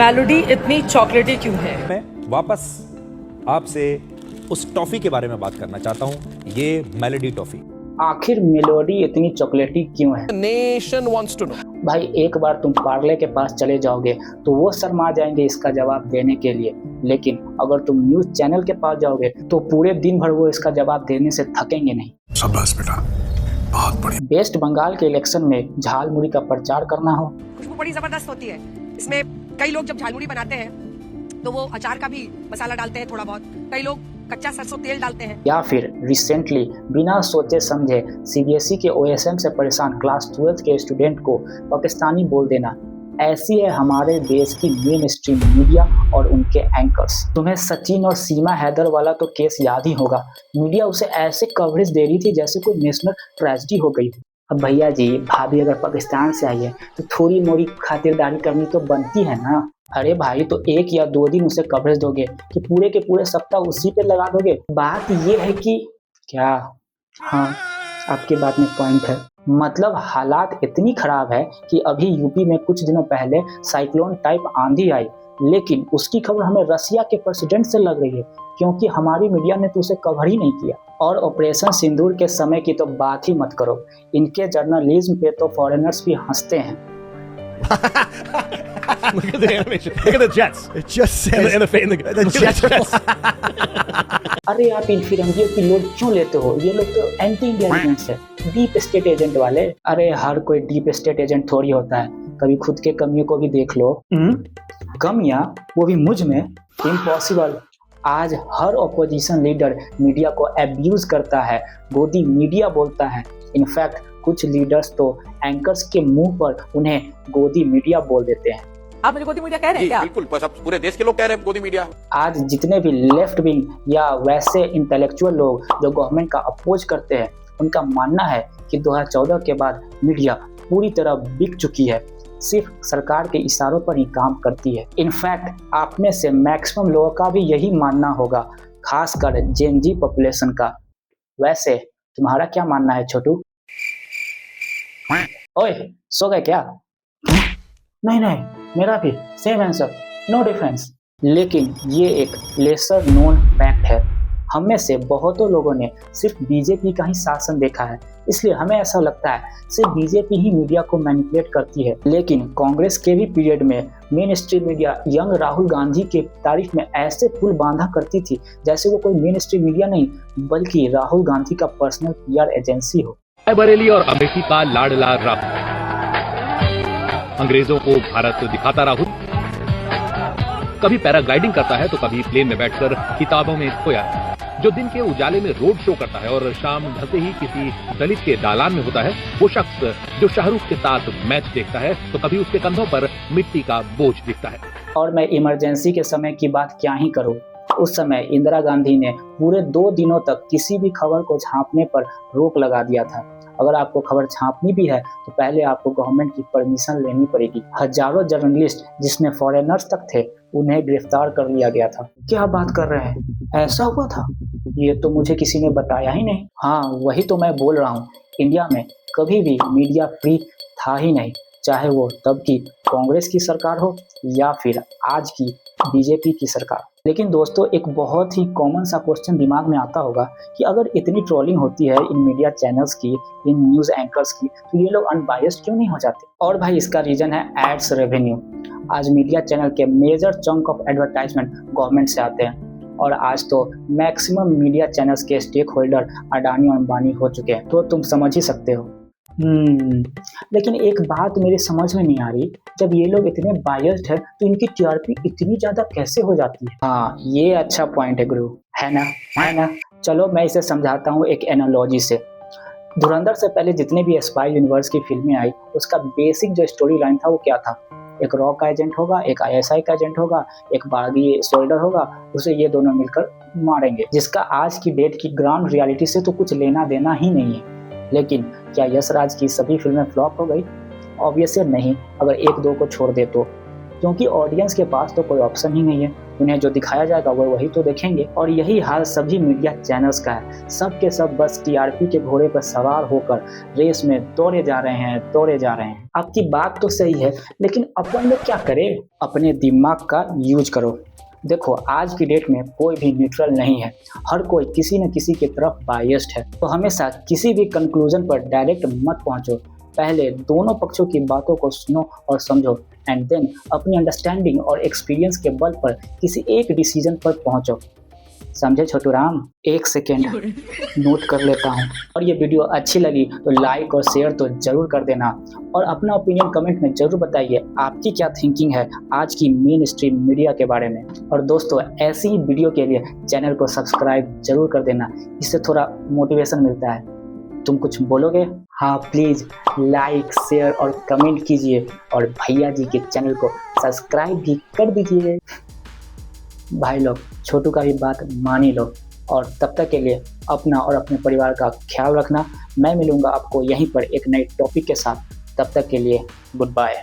Melody इतनी chocolatey क्यों है? मैं वापस आपसे उस टॉफी के बारे में बात करना चाहता हूं, ये मेलोडी टॉफी। आखिर मेलोडी इतनी चॉकलेटी क्यों है? Nation wants to know. भाई एक बार तुम पार्ले के पास चले जाओगे तो वो शर्मा जाएंगे इसका जवाब देने के लिए, लेकिन अगर तुम न्यूज चैनल के पास जाओगे तो पूरे दिन भर वो इसका जवाब देने से थकेंगे नहीं। शाबाश बेटा, बहुत बढ़िया। वेस्ट बंगाल के इलेक्शन में झालमुड़ी का प्रचार करना हो, खुशबू बड़ी जबरदस्त होती है। इसमें कई लोग जब झालमुड़ी बनाते हैं तो वो अचार का भी मसाला डालते हैं, थोड़ा बहुत कई लोग कच्चा सरसों तेल डालते हैं। या फिर रिसेंटली बिना सोचे समझे सीबीएसई के ओएसएम से परेशान क्लास 12 के स्टूडेंट को पाकिस्तानी बोल देना। ऐसी है हमारे देश की मेन स्ट्रीम मीडिया और उनके एंकर्स। तुम्हें सचिन और सीमा हैदर वाला तो केस याद ही होगा। मीडिया उसे ऐसे कवरेज दे रही थी जैसे कोई नेशनल ट्रेजेडी हो गई थी। अब भैया जी, भाभी अगर पाकिस्तान से आई है तो थोड़ी मोड़ी खातिरदारी करनी तो बनती है ना। अरे भाई, तो 1 या 2 दिन उसे कवरेज दोगे कि पूरे के पूरे सप्ताह उसी पे लगा दोगे? बात ये है कि क्या, हाँ आपकी बात में पॉइंट है। मतलब हालात इतनी खराब है कि अभी यूपी में कुछ दिनों पहले साइक्लोन टाइप आंधी आई, लेकिन उसकी खबर हमें रसिया के प्रेसिडेंट से लग रही है क्योंकि हमारी मीडिया ने तो उसे कवर ही नहीं किया। और ऑपरेशन सिंदूर के समय की तो बात ही मत करो, इनके जर्नलिज्म पे तो फॉरेनर्स भी हंसते हैं। Look at the animation. Look at the jets. It just says the jets. अरे आप इन फिरंगियों की लोड क्यों लेते हो? ये लोग तो एंटी इंडिया एजेंट्स है, डीप स्टेट एजेंट वाले। अरे हर कोई डीप स्टेट एजेंट थोड़ी होता है, कभी खुद के कमियों को भी देख लो। कमियां, वो भी मुझ में? इम्पॉसिबल। आज हर ऑपोजिशन लीडर मीडिया को एब्यूज करता है, गोदी मीडिया बोलता है। इनफैक्ट कुछ लीडर्स तो एंकर्स के मुंह पर उन्हें गोदी मीडिया बोल देते हैं। आप मुझे गोदी मीडिया कह रहे हैं क्या? बिल्कुल, बस अब पूरे देश के लोग कह रहे हैं गोदी मीडिया। आज जितने भी लेफ्ट विंग या वैसे इंटेलेक्चुअल लोग जो गवर्नमेंट का अपोज करते हैं, उनका मानना है कि 2014 के बाद मीडिया पूरी तरह बिक चुकी है, सिर्फ सरकार के इशारों पर ही काम करती है। इनफैक्ट आप में से मैक्सिमम लोगों का भी यही मानना होगा, खासकर जेन जी पॉपुलेशन का। वैसे तुम्हारा क्या मानना है छोटू? ओए, सो गए क्या? नहीं, मेरा भी सेम आंसर, नो डिफरेंस। लेकिन ये एक लेसर नोन फैक्ट है। हम में से बहुतों लोगों ने सिर्फ बीजेपी का ही शासन देखा है, इसलिए हमें ऐसा लगता है सिर्फ बीजेपी ही मीडिया को मैनिपुलेट करती है। लेकिन कांग्रेस के भी पीरियड में main stream media young Rahul Gandhi के तारीफ में ऐसे पुल बांधा करती थी जैसे वो कोई मेन स्ट्रीम मीडिया नहीं बल्कि राहुल गांधी का पर्सनल पीआर एजेंसी हो। बरेली और अमेठी का लाडला राहुल, अंग्रेजों को भारत दिखाता राहुल, कभी पैराग्लाइडिंग करता है तो कभी प्लेन में बैठकर किताबों में खोया है, जो दिन के उजाले में रोड शो करता है और शाम ढलते ही किसी दलित के दालान में होता है। वो शख्स जो शाहरुख के साथ मैच देखता है तो कभी उसके कंधों पर मिट्टी का बोझ दिखता है। और मैं इमरजेंसी के समय की बात क्या ही करूं। उस समय इंदिरा गांधी ने पूरे 2 दिनों तक किसी भी खबर को छापने पर रोक लगा दिया था। अगर आपको खबर छापनी भी है तो पहले आपको गवर्नमेंट की परमिशन लेनी पड़ेगी। हजारों जर्नलिस्ट जिसमें फॉरेनर्स तक थे, उन्हें गिरफ्तार कर लिया गया था। क्या बात कर रहे हैं, ऐसा हुआ था? ये तो मुझे किसी ने बताया ही नहीं। हाँ, वही तो मैं बोल रहा हूँ, इंडिया में कभी भी मीडिया फ्री था ही नहीं, चाहे वो तब की कांग्रेस की सरकार हो या फिर आज की बीजेपी की सरकार। लेकिन दोस्तों, एक बहुत ही कॉमन सा क्वेश्चन दिमाग में आता होगा कि अगर इतनी ट्रोलिंग होती है इन मीडिया चैनल्स की, इन न्यूज़ एंकर्स की, तो ये लोग अनबायस्ड क्यों नहीं हो जाते? और भाई इसका रीजन है एड्स रेवेन्यू। आज मीडिया चैनल के major chunk of advertisement government से आते हैं और आज तो मैक्सिमम मीडिया चैनल्स के स्टेक होल्डर अडानी और अंबानी हो चुके हैं, तो तुम समझ ही सकते हो। लेकिन एक बात मेरे समझ में नहीं आ रही, जब ये लोग इतने बायस्ड है तो इनकी टीआरपी इतनी ज्यादा कैसे हो जाती है? हाँ, ये अच्छा पॉइंट है गुरु, है ना। चलो मैं इसे समझाता हूँ एक एनालॉजी से। धुरंधर से पहले जितने भी स्पाई यूनिवर्स की फिल्में आई, उसका बेसिक जो स्टोरी लाइन था वो क्या था? एक रॉ का एजेंट होगा, एक आईएसआई का एजेंट होगा, एक बागी सोल्डर होगा, उसे ये दोनों मिलकर मारेंगे, जिसका आज की डेट की ग्राउंड रियलिटी से तो कुछ लेना देना ही नहीं है। लेकिन क्या यश राज की सभी फिल्में फ्लॉप हो गई? ऑब्वियसली नहीं, अगर 1-2 को छोड़ दे तो। क्योंकि ऑडियंस के पास तो कोई ऑप्शन ही नहीं है, उन्हें जो दिखाया जाएगा वो वही तो देखेंगे। और यही हाल सभी मीडिया चैनल्स का है, सब के सब बस टीआरपी के घोड़े पर सवार होकर रेस में दौड़े जा रहे हैं। आपकी बात तो सही है, लेकिन अपन लोग क्या करें? अपने दिमाग का यूज करो। देखो, आज की डेट में कोई भी न्यूट्रल नहीं है, हर कोई किसी न किसी की तरफ बायस्ड है। तो हमेशा किसी भी कंक्लूजन पर डायरेक्ट मत पहुंचो, पहले दोनों पक्षों की बातों को सुनो और समझो, एंड देन अपनी अंडरस्टैंडिंग और एक्सपीरियंस के बल पर किसी एक डिसीजन पर पहुंचो। समझे छोटू राम? एक सेकेंड नोट कर लेता हूँ। और ये वीडियो अच्छी लगी तो लाइक और शेयर तो जरूर कर देना, और अपना ओपिनियन कमेंट में जरूर बताइए आपकी क्या थिंकिंग है आज की मेन स्ट्रीम मीडिया के बारे में। और दोस्तों, ऐसी ही वीडियो के लिए चैनल को सब्सक्राइब जरूर कर देना, इससे थोड़ा मोटिवेशन मिलता है। तुम कुछ बोलोगे? हाँ, प्लीज़ लाइक शेयर और कमेंट कीजिए, और भैया जी के चैनल को सब्सक्राइब भी कर दीजिए। भाई लोग, छोटू का भी बात मान ही लो, और तब तक के लिए अपना और अपने परिवार का ख्याल रखना। मैं मिलूंगा आपको यहीं पर एक नए टॉपिक के साथ, तब तक के लिए गुड बाय।